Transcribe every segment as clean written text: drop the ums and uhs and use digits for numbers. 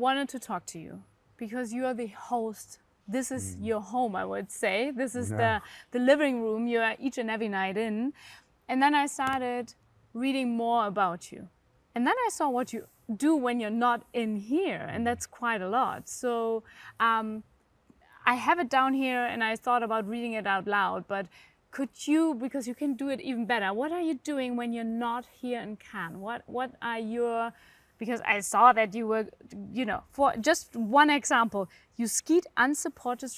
wanted to talk to you because you are the host. This is your home, I would say. This is the living room you are each and every night in. And then I started reading more about you. And then I saw what you do when you're not in here, and that's quite a lot. So I have it down here and I thought about reading it out loud, but could you, because you can do it even better, what are you doing when you're not here in Cannes? What are your, because I saw that you were, you know, for just one example, you skied unsupported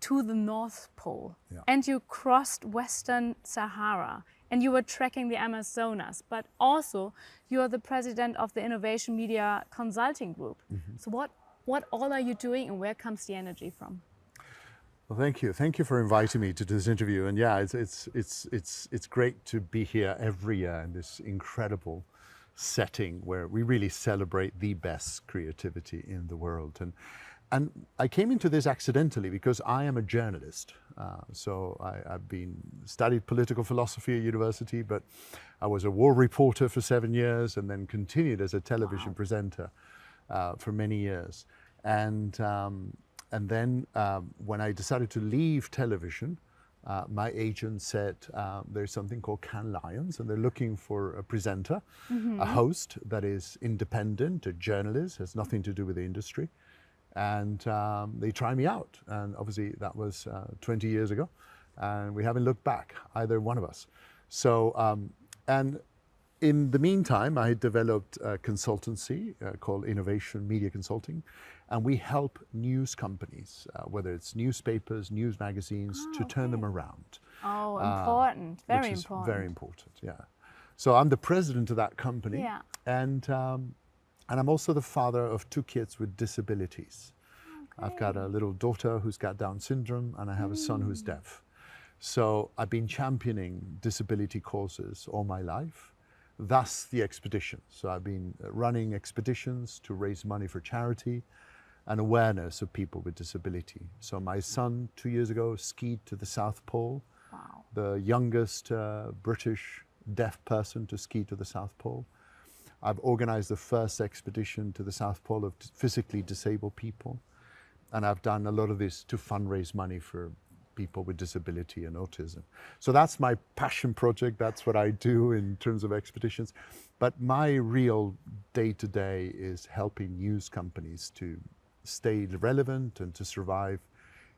to the North Pole and you crossed Western Sahara and you were trekking the Amazonas, but also you are the president of the Innovation Media Consulting Group. So what all are you doing and where comes the energy from? Well, thank you. Thank you for inviting me to this interview. And yeah, it's great to be here every year in this incredible setting where we really celebrate the best creativity in the world. And I came into this accidentally because I am a journalist. So I've studied political philosophy at university, but I was a war reporter for 7 years and then continued as a television presenter for many years. And then when I decided to leave television, my agent said there's something called Cannes Lions, and they're looking for a presenter, a host that is independent, a journalist, has nothing to do with the industry. And they tried me out. And obviously that was 20 years ago. And we haven't looked back, either one of us. So, and in the meantime, I developed a consultancy called Innovation Media Consulting. And we help news companies, whether it's newspapers, news magazines, to turn them around. Oh, important, very which is important. Very important, yeah. So I'm the president of that company. Yeah. And I'm also the father of 2 kids with disabilities. Okay. I've got a little daughter who's got Down syndrome, and I have a son who's deaf. So I've been championing disability causes all my life, thus the expedition. So I've been running expeditions to raise money for charity and awareness of people with disability. So my son, 2 years ago, skied to the South Pole. Wow. The youngest British deaf person to ski to the South Pole. I've organized the first expedition to the South Pole of physically disabled people. And I've done a lot of this to fundraise money for people with disability and autism. So that's my passion project. That's what I do in terms of expeditions. But my real day-to-day is helping news companies to stay relevant and to survive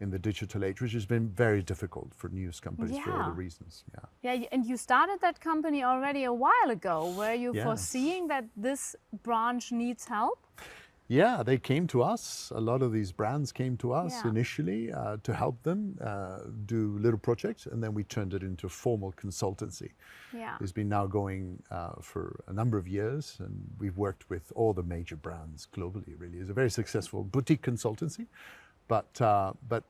in the digital age, which has been very difficult for news companies for all the reasons. Yeah, and you started that company already a while ago. Were you foreseeing that this branch needs help? Yeah, they came to us. A lot of these brands came to us initially to help them do little projects, and then we turned it into a formal consultancy. Yeah. It's been now going for a number of years, and we've worked with all the major brands globally, really. It's a very successful boutique consultancy, but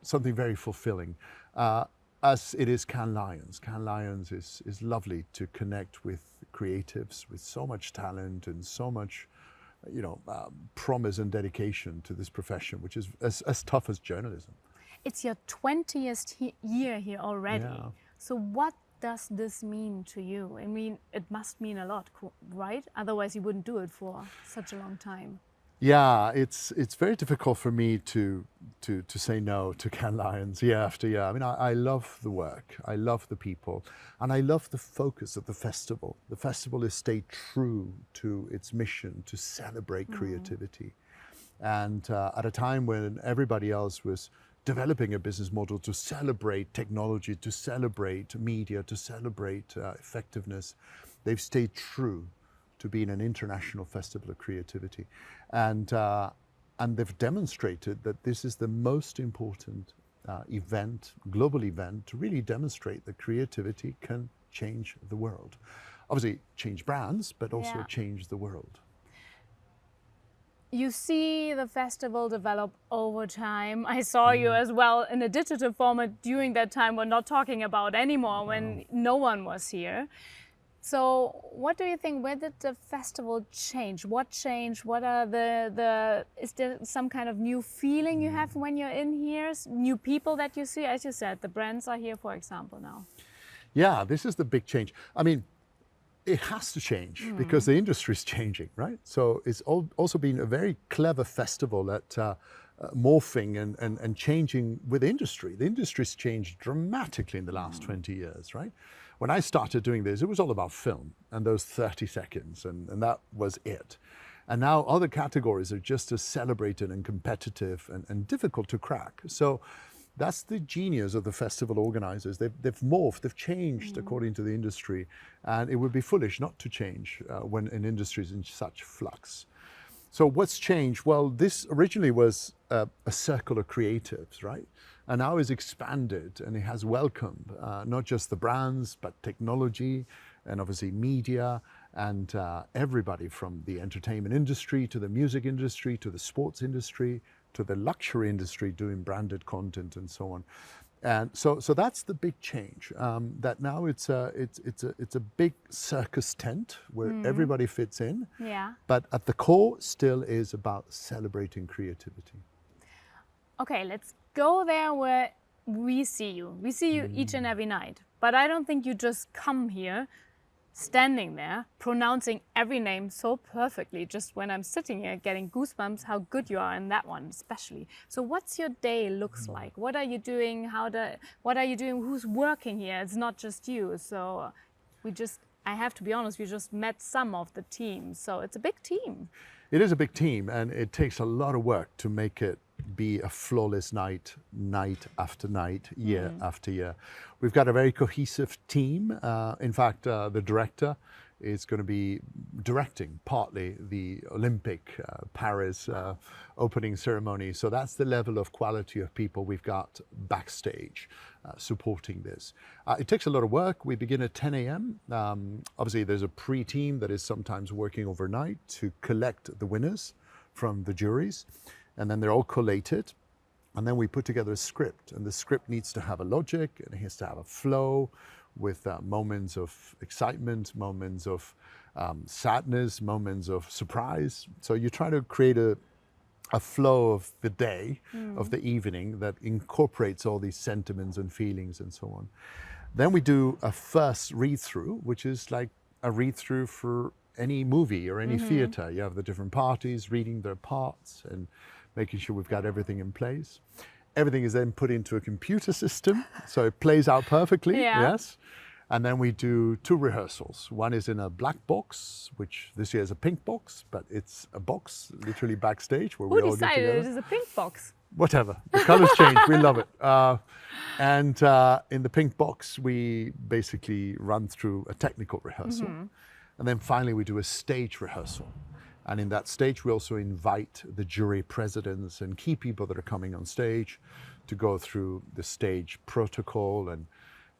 something very fulfilling. As it is Cannes Lions. Cannes Lions is lovely to connect with creatives with so much talent and so much promise and dedication to this profession, which is as tough as journalism. It's your 20th year here already. Yeah. So what does this mean to you? I mean, it must mean a lot, right? Otherwise you wouldn't do it for such a long time. Yeah, it's very difficult for me to say no to Cannes Lions year after year. I mean, I love the work, I love the people, and I love the focus of the festival. The festival has stayed true to its mission to celebrate creativity. And at a time when everybody else was developing a business model to celebrate technology, to celebrate media, to celebrate effectiveness, they've stayed true to being an international festival of creativity. And they've demonstrated that this is the most important global event, to really demonstrate that creativity can change the world. Obviously change brands, but also change the world. You see the festival develop over time. I saw you as well in a digital format during that time we're not talking about anymore, when no one was here. So what do you think, where did the festival change? What changed? What are is there some kind of new feeling you have when you're in here? New people that you see? As you said, the brands are here, for example, now. Yeah, this is the big change. I mean, it has to change because the industry is changing, right? So it's also been a very clever festival at morphing and changing with industry. The industry's changed dramatically in the last 20 years, right? When I started doing this, it was all about film and those 30 seconds, and that was it. And now other categories are just as celebrated and competitive and difficult to crack. So that's the genius of the festival organizers. They've morphed, they've changed according to the industry, and it would be foolish not to change when an industry is in such flux. So what's changed? Well, this originally was a circle of creatives, right? And now it's expanded, and it has welcomed not just the brands, but technology and obviously media and everybody from the entertainment industry to the music industry to the sports industry to the luxury industry doing branded content and so on. And so that's the big change, that now it's a big circus tent where everybody fits in. Yeah. But at the core still is about celebrating creativity. Okay, let's go there where we see you. We see you each and every night. But I don't think you just come here standing there, pronouncing every name so perfectly, just when I'm sitting here getting goosebumps, how good you are in that one especially. So what's your day looks like? What are you doing? What are you doing? Who's working here? It's not just you. So I have to be honest, we just met some of the team. So it's a big team. It is a big team, and it takes a lot of work to make it be a flawless night after night, year after year. We've got a very cohesive team. In fact, the director is going to be directing partly the Olympic Paris opening ceremony. So that's the level of quality of people we've got backstage supporting this. It takes a lot of work. We begin at 10 a.m. Obviously, there's a pre-team that is sometimes working overnight to collect the winners from the juries. And then they're all collated. And then we put together a script. And the script needs to have a logic, and it has to have a flow with moments of excitement, moments of sadness, moments of surprise. So you try to create a flow of the day, of the evening, that incorporates all these sentiments and feelings and so on. Then we do a first read-through, which is like a read-through for any movie or any theater. You have the different parties reading their parts and making sure we've got everything in place. Everything is then put into a computer system, so it plays out perfectly, yes. And then we do 2 rehearsals. One is in a black box, which this year is a pink box, but it's a box literally backstage where we all get together. Who decided it is a pink box? Whatever, the colors change, we love it. And in the pink box, we basically run through a technical rehearsal. And then finally we do a stage rehearsal. And in that stage, we also invite the jury presidents and key people that are coming on stage to go through the stage protocol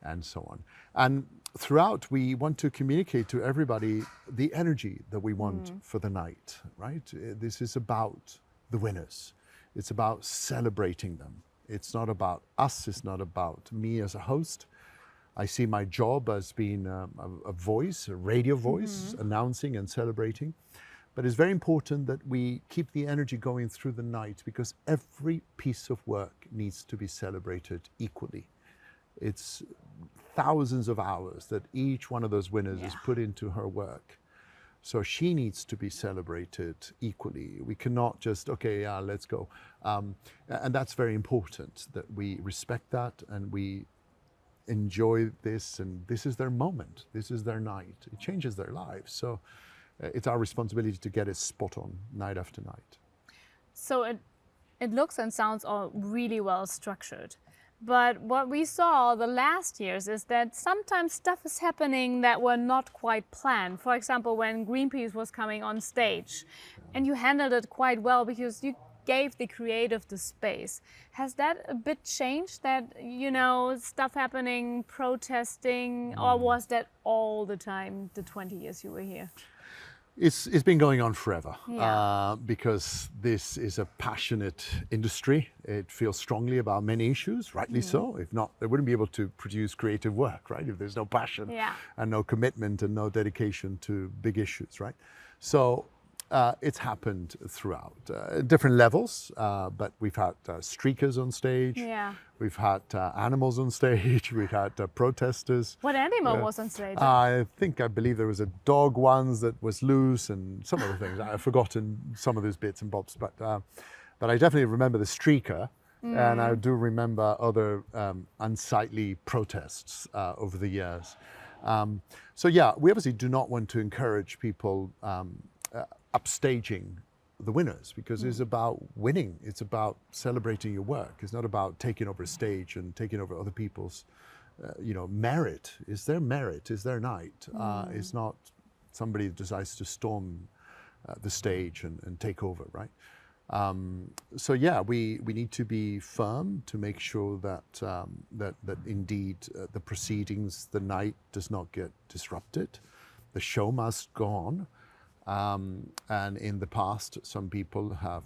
and so on. And throughout, we want to communicate to everybody the energy that we want for the night, right? This is about the winners. It's about celebrating them. It's not about us. It's not about me as a host. I see my job as being a voice, a radio voice, announcing and celebrating. But it's very important that we keep the energy going through the night, because every piece of work needs to be celebrated equally. It's thousands of hours that each one of those winners has put into her work. So she needs to be celebrated equally. We cannot just, okay, let's go. And that's very important, that we respect that and we enjoy this, and this is their moment. This is their night. It changes their lives. So it's our responsibility to get it spot on night after night. So it looks and sounds all really well structured. But what we saw the last years is that sometimes stuff is happening that were not quite planned. For example, when Greenpeace was coming on stage, and you handled it quite well because you gave the creative the space. Has that a bit changed, that, you know, stuff happening, protesting, or was that all the time, the 20 years you were here? It's been going on forever, because this is a passionate industry. It feels strongly about many issues, rightly so. If not, they wouldn't be able to produce creative work, right? If there's no passion and no commitment and no dedication to big issues, right? So it's happened throughout different levels, but we've had streakers on stage. Yeah. We've had animals on stage. We've had protesters. What animal was on stage? I believe there was a dog once that was loose, and some other things. I've forgotten some of those bits and bobs, but I definitely remember the streaker, and I do remember other unsightly protests over the years. So yeah, we obviously do not want to encourage people upstaging the winners, because it's about winning. It's about celebrating your work. It's not about taking over a stage and taking over other people's, merit. Is their merit? Is their night? It's not somebody who decides to storm the stage and take over, right? So yeah, we need to be firm to make sure that that indeed the proceedings, the night does not get disrupted. The show must go on. And in the past, some people have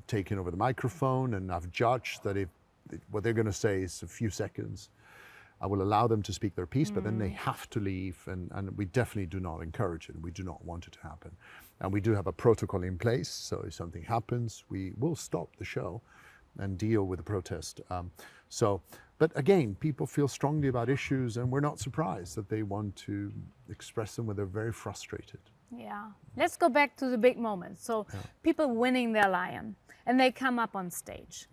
taken over the microphone and have judged that if what they're going to say is a few seconds, I will allow them to speak their piece, but then they have to leave. And we definitely do not encourage it. We do not want it to happen. And we do have a protocol in place. So if something happens, we will stop the show and deal with the protest. But again, people feel strongly about issues, and we're not surprised that they want to express them when they're very frustrated. Yeah. Let's go back to the big moment. So people winning their lion, and they come up on stage.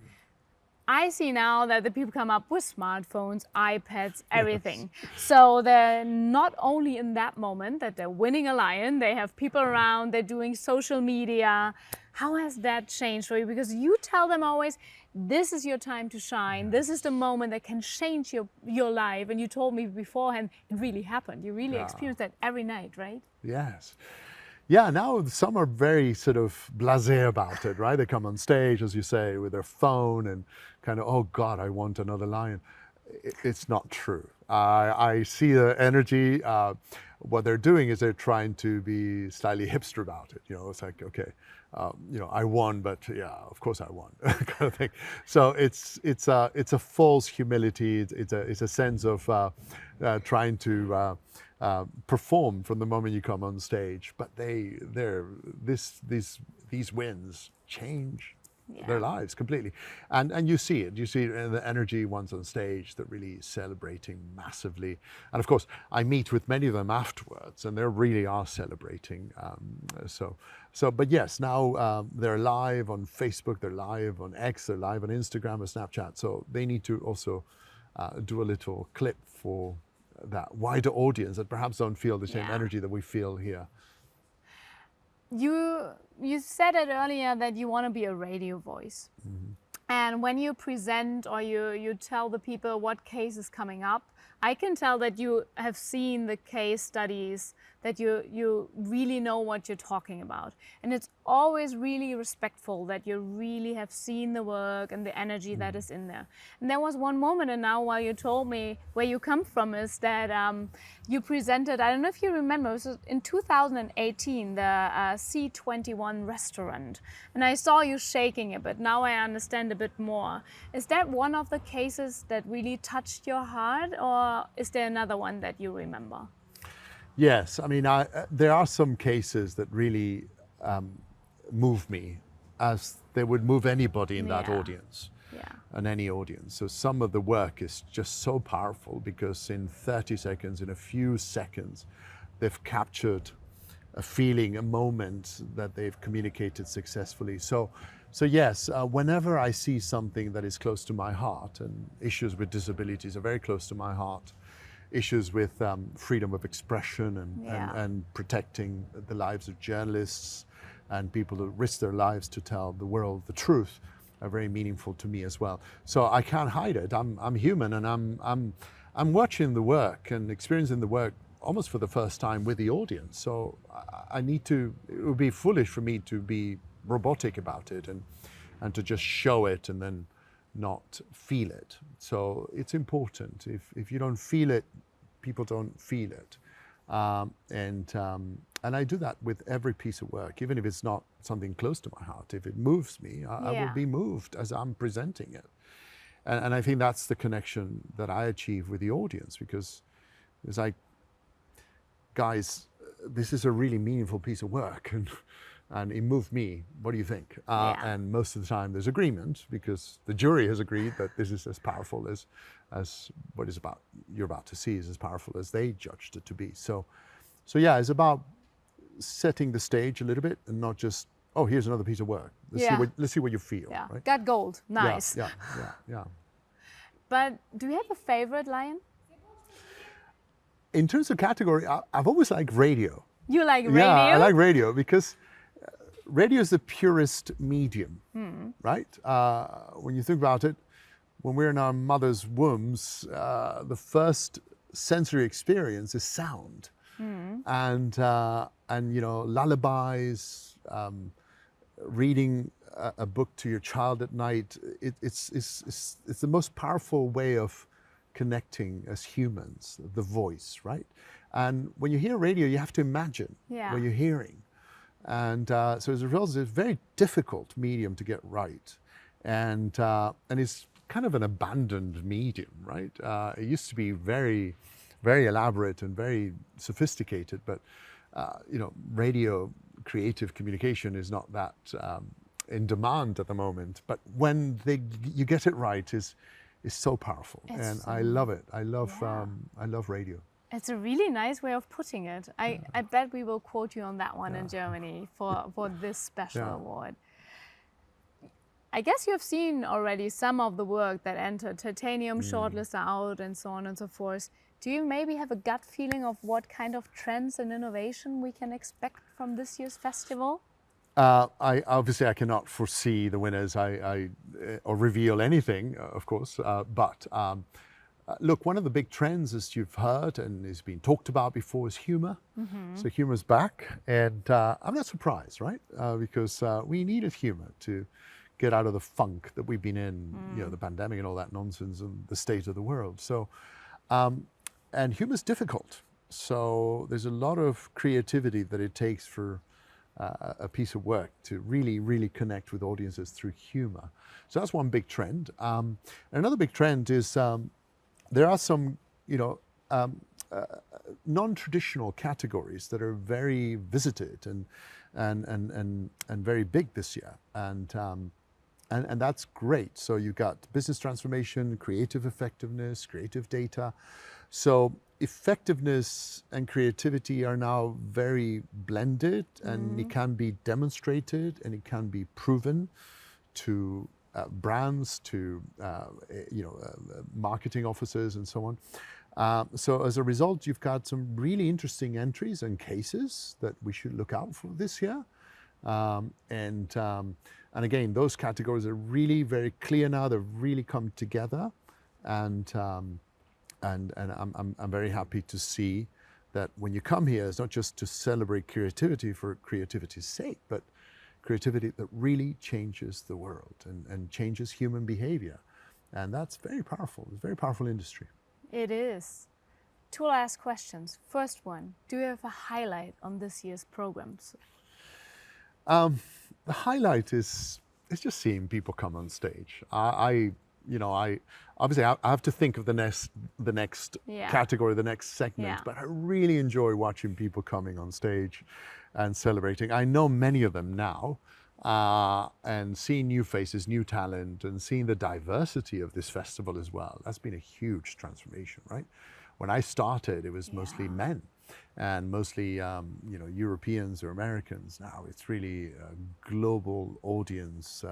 I see now that the people come up with smartphones, iPads, everything. Yes. So they're not only in that moment that they're winning a lion, they have people around, they're doing social media. How has that changed for you? Because you tell them always, this is your time to shine. This is the moment that can change your life. And you told me beforehand, it really happened. You really experienced that every night, right? Yes. Yeah, now some are very sort of blasé about it, right? They come on stage, as you say, with their phone and kind of, oh God, I want another lion. It's not true. I see the energy. What they're doing is they're trying to be slightly hipster about it. It's like, okay, I won, but yeah, of course I won, kind of thing. So it's a false humility. It's a sense of trying to perform from the moment you come on stage. But these wins change their lives completely, and you see it in the energy once on stage. They're really celebrating massively, and of course I meet with many of them afterwards, and they really are celebrating. But yes, now they're live on Facebook, they're live on X, they're live on Instagram or Snapchat, so they need to also do a little clip for that wider audience that perhaps don't feel the same energy that we feel here. You said it earlier that you want to be a radio voice. Mm-hmm. And when you present or you tell the people what case is coming up, I can tell that you have seen the case studies, that you really know what you're talking about. And it's always really respectful that you really have seen the work and the energy that is in there. And there was one moment, and now while you told me where you come from, is that you presented, I don't know if you remember, it was in 2018, the C21 restaurant. And I saw you shaking a bit. Now I understand a bit more. Is that one of the cases that really touched your heart, or is there another one that you remember? Yes, I mean, there are some cases that really move me, as they would move anybody in that audience, and any audience. So some of the work is just so powerful, because in 30 seconds, in a few seconds, they've captured a feeling, a moment that they've communicated successfully. So yes, whenever I see something that is close to my heart, and issues with disabilities are very close to my heart, issues with freedom of expression and protecting the lives of journalists and people who risk their lives to tell the world the truth, are very meaningful to me as well. So I can't hide it. I'm human, and I'm watching the work and experiencing the work almost for the first time with the audience. So it would be foolish for me to be robotic about it and to just show it and then not feel it. So it's important. If you don't feel it, people don't feel it. And I do that with every piece of work, even if it's not something close to my heart. If it moves me, I will be moved as I'm presenting it. And I think that's the connection that I achieve with the audience, because it's like, guys, this is a really meaningful piece of work, and and it moved me. What do you think? Yeah. And most of the time there's agreement because the jury has agreed that this is as powerful as what is about you're about to see is as powerful as they judged it to be. So yeah, it's about setting the stage a little bit and not just, oh, here's another piece of work. Let's see what you feel. Yeah. Right? Got gold. Nice. Yeah. But do you have a favorite lion? In terms of category, I've always liked radio. You like radio? Yeah, I like radio because radio is the purest medium, right? When you think about it, when we're in our mother's wombs, the first sensory experience is sound, and you know, lullabies, reading a book to your child at night. It's the most powerful way of connecting as humans, the voice, right? And when you hear radio, you have to imagine what you're hearing. And so as a result, it's a very difficult medium to get right. And it's kind of an abandoned medium, right? It used to be very, very elaborate and very sophisticated, but you know, radio creative communication is not that in demand at the moment. But when you get it right, is so powerful, and I love it. I love radio. It's a really nice way of putting it. I bet we will quote you on that one in Germany for this special award. I guess you have seen already some of the work that entered titanium shortlist out and so on and so forth. Do you maybe have a gut feeling of what kind of trends and innovation we can expect from this year's festival? I obviously cannot foresee the winners or reveal anything, of course. But look, one of the big trends, as you've heard and has been talked about before, is humor. So humor's back, and I'm not surprised, right? Because we needed humor to get out of the funk that we've been in, you know, the pandemic and all that nonsense, and the state of the world. So, and humor's difficult. So there's a lot of creativity that it takes for a piece of work to really, really connect with audiences through humor. So that's one big trend. Another big trend is there are some, you know, non-traditional categories that are very visited and very big this year, and that's great. So you've got business transformation, creative effectiveness, creative data. So effectiveness and creativity are now very blended, and it can be demonstrated and it can be proven to brands, to you know, marketing officers and so on. So as a result, you've got some really interesting entries and cases that we should look out for this year. And again, those categories are really very clear now. They've really come together, and I'm very happy to see that when you come here, it's not just to celebrate creativity for creativity's sake, but creativity that really changes the world and changes human behavior. And that's very powerful. It's a very powerful industry. It is. Two last questions. First one, do you have a highlight on this year's programs? The highlight is just seeing people come on stage. I obviously have to think of the next category, the next segment, but I really enjoy watching people coming on stage and celebrating. I know many of them now, and seeing new faces, new talent, and seeing the diversity of this festival as well. That's been a huge transformation, right? When I started, it was mostly men, and mostly you know, Europeans or Americans. Now it's really a global audience,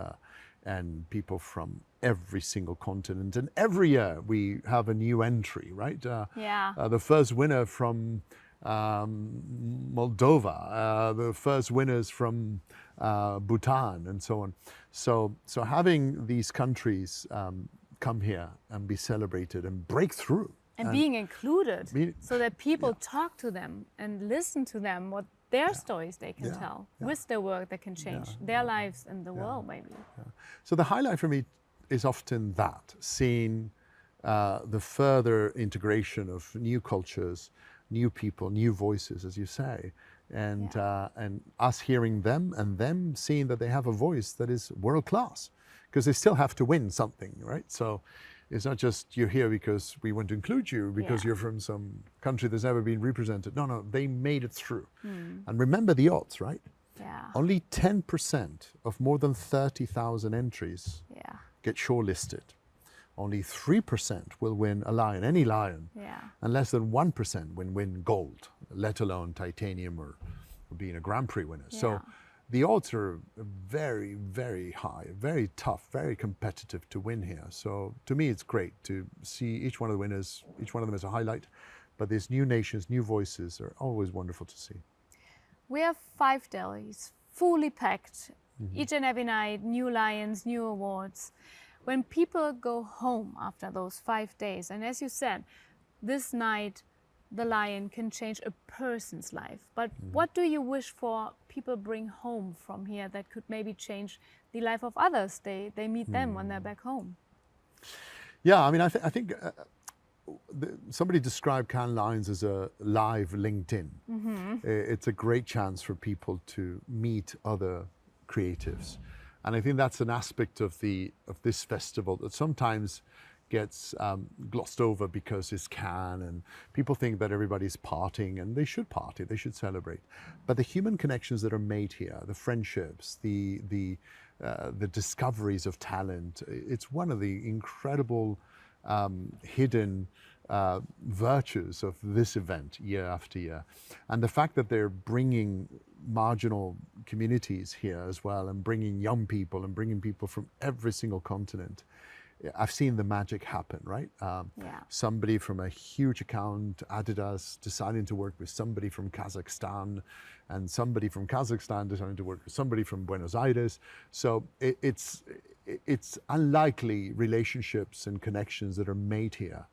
and people from every single continent. And every year we have a new entry, right? The first winner from Moldova, the first winners from Bhutan, and so on. So having these countries come here and be celebrated and break through. And being included, so that people talk to them and listen to them, what their stories they can tell, with their work that can change their lives and the world, maybe. So the highlight for me is often that, seeing the further integration of new cultures, new people, new voices, as you say, and us hearing them and them seeing that they have a voice that is world class, because they still have to win something, right? So it's not just you're here because we want to include you because you're from some country that's never been represented. No, they made it through. And remember the odds, right? Yeah. Only 10% of more than 30,000 entries Yeah. get shortlisted. Only 3% will win a lion, any lion, Yeah. and less than 1% will win gold, let alone titanium or being a Grand Prix winner. Yeah. So the odds are very, very high, very tough, very competitive to win here. So to me, it's great to see each one of the winners, each one of them as a highlight. But these new nations, new voices are always wonderful to see. We have 5 days, fully packed. Each and every night, new lions, new awards. When people go home after those 5 days, and as you said, this night the lion can change a person's life. But what do you wish for people bring home from here that could maybe change the life of others? They meet them when they're back home. Yeah, I mean, I think somebody described Cannes Lions as a live LinkedIn. It's a great chance for people to meet other creatives. And I think that's an aspect of this festival that sometimes gets glossed over because it's Cannes and people think that everybody's partying, and they should party, they should celebrate. But the human connections that are made here, the friendships, the discoveries of talent, it's one of the incredible hidden virtues of this event year after year. And the fact that they're bringing marginal communities here as well, and bringing young people and bringing people from every single continent, I've seen the magic happen, right? Somebody from a huge account, Adidas, deciding to work with somebody from Kazakhstan, and somebody from Kazakhstan deciding to work with somebody from Buenos Aires. So it's unlikely relationships and connections that are made here.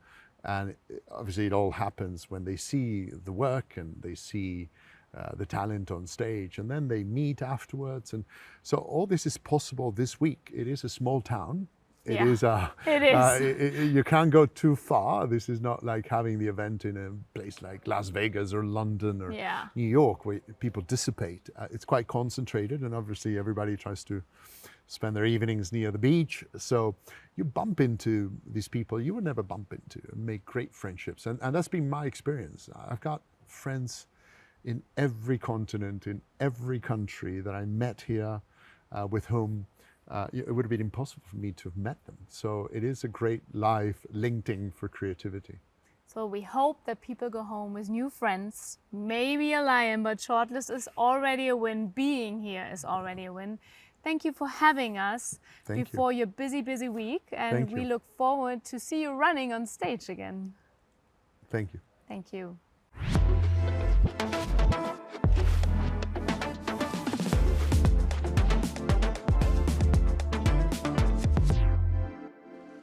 And obviously it all happens when they see the work and they see the talent on stage, and then they meet afterwards. And so all this is possible this week. It is a small town. It is. You can't go too far. This is not like having the event in a place like Las Vegas or London or New York, where people dissipate. It's quite concentrated, and obviously everybody tries to spend their evenings near the beach. So you bump into these people you would never bump into, and make great friendships. And that's been my experience. I've got friends in every continent, in every country that I met here, with whom it would have been impossible for me to have met them. So it is a great live LinkedIn for creativity. So we hope that people go home with new friends, maybe a lion, but shortlist is already a win. Being here is already a win. Thank you for having us before your busy, busy week. And we look forward to see you running on stage again. Thank you. Thank you.